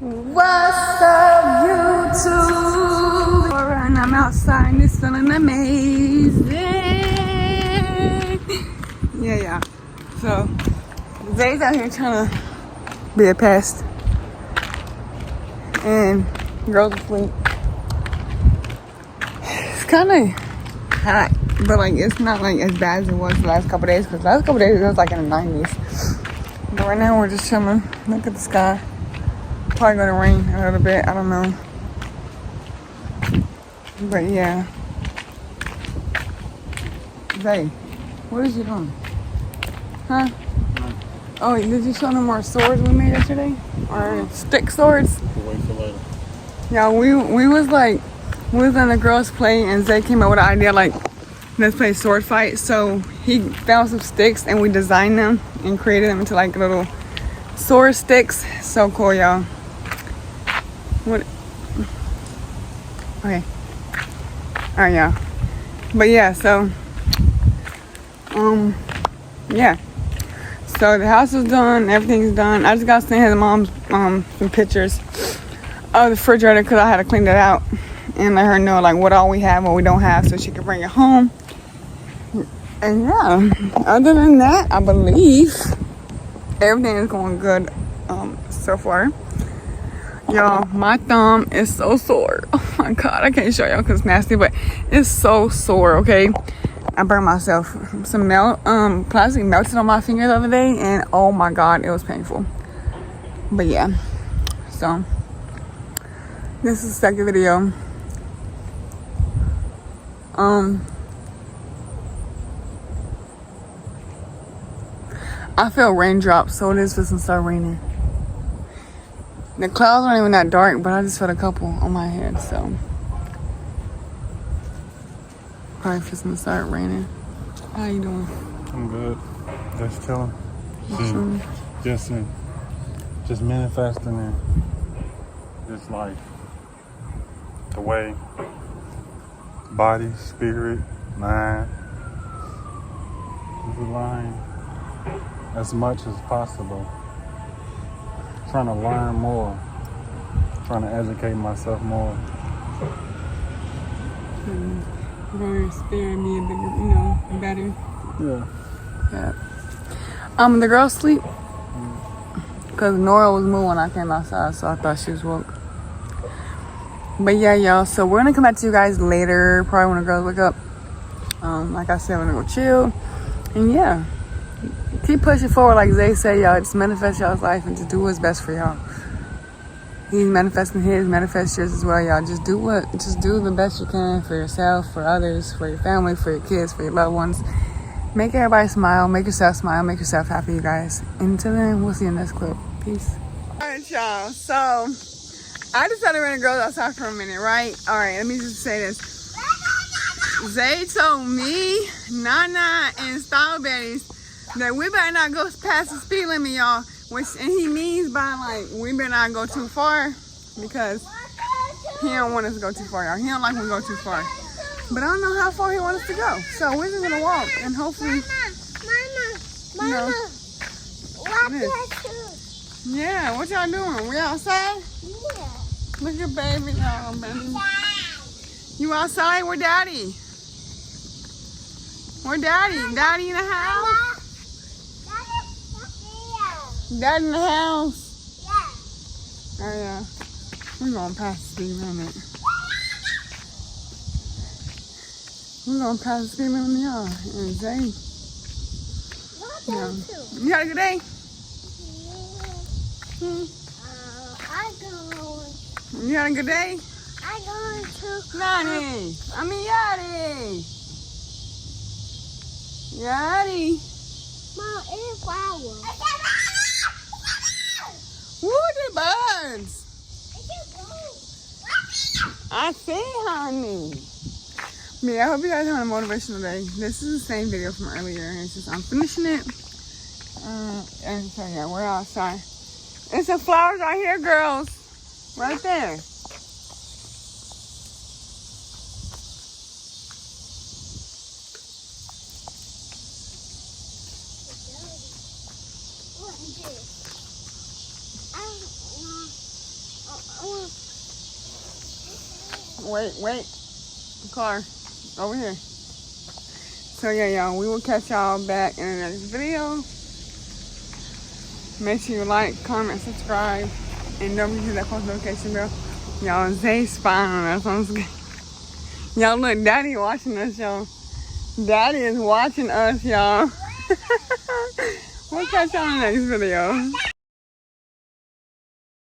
What's up, YouTube? Alright, I'm outside and it's feeling amazing. Yeah. So, Zay's out here trying to be a pest. And girls asleep. It's kind of hot, but like it's not like as bad as it was the last couple days. Because the last couple days it was like in the 90s. But right now we're just chilling. Look at the sky. Probably gonna rain a little bit, I don't know. But yeah. Zay, what is you doing? Huh? Oh, did you show them our swords we made yesterday? Our stick swords? Wait for later. Yeah, we was in a girls' play and Zay came up with an idea like, let's play sword fight. So he found some sticks and we designed them and created them into like little sword sticks. So cool, y'all. What? Okay. Alright, yeah. But yeah, so yeah. So the house is done, everything's done. I just got to send his mom's some pictures of the refrigerator because I had to clean that out and let her know like what all we have, what we don't have, so she can bring it home. And yeah, other than that, I believe everything is going good so far. Y'all, my thumb is so sore. Oh my god, I can't show y'all because it's nasty, but it's so sore. Okay, I burned myself. Some plastic melted on my finger the other day, and oh my god, it was painful. But yeah, so this is the second video. I feel raindrops, so it is supposed to start raining. The clouds aren't even that dark, but I just felt a couple on my head, so probably just gonna start raining. How you doing? I'm good. Just chilling. Just manifesting in this life. The way, body, spirit, mind is aligned as much as possible. Trying to learn more, trying to educate myself more. Very spirit me a bit, better. Yeah. The girls sleep because Nora was moving when I came outside, so I thought she was woke. But yeah, y'all. So we're gonna come back to you guys later, probably when the girls wake up. Like I said, we're gonna go chill, and yeah. Keep pushing forward, like Zay said, y'all. Just manifest y'all's life and just do what's best for y'all. He's manifesting his, manifest yours as well, y'all. Just do the best you can for yourself, for others, for your family, for your kids, for your loved ones. Make everybody smile, make yourself smile, make yourself happy, you guys. Until then, we'll see you in the next clip. Peace. Alright, y'all. So I decided to bring the girls outside for a minute, right? Alright, let me just say this. Zay told me, Nana, and Strawberries that we better not go past the speed limit, y'all. And he means by like we better not go too far because he don't want us to go too far, y'all. He don't like when we go too far. But I don't know how far he wants us to go. So we're just gonna walk and hopefully. Mama. Yeah, what y'all doing? We outside? Yeah. Look at baby, y'all, baby. You outside? Where daddy? Where daddy? Daddy in the house? Dad in the house? Yeah. Oh yeah. We're going past the speed limit. We're going past the speed limit, y'all. And Zay. Yeah. You had a good day? You had a good day? I'm going to Nani. Yadi. Yadi. Mom, it's flowers. Woo, the birds. I see, honey. Yeah, I hope you guys have a motivational day. This is the same video from earlier. It's just I'm finishing it. And so yeah, we're outside. There's some flowers right here, girls. Right there. Wait. Car. Over here. So yeah, y'all, we will catch y'all back in the next video. Make sure you like, comment, subscribe, and don't forget to hit that post notification bell. Y'all, Zay spying on us on screen. Y'all, look, Daddy watching us, y'all. Daddy is watching us, y'all. We'll catch y'all in the next video.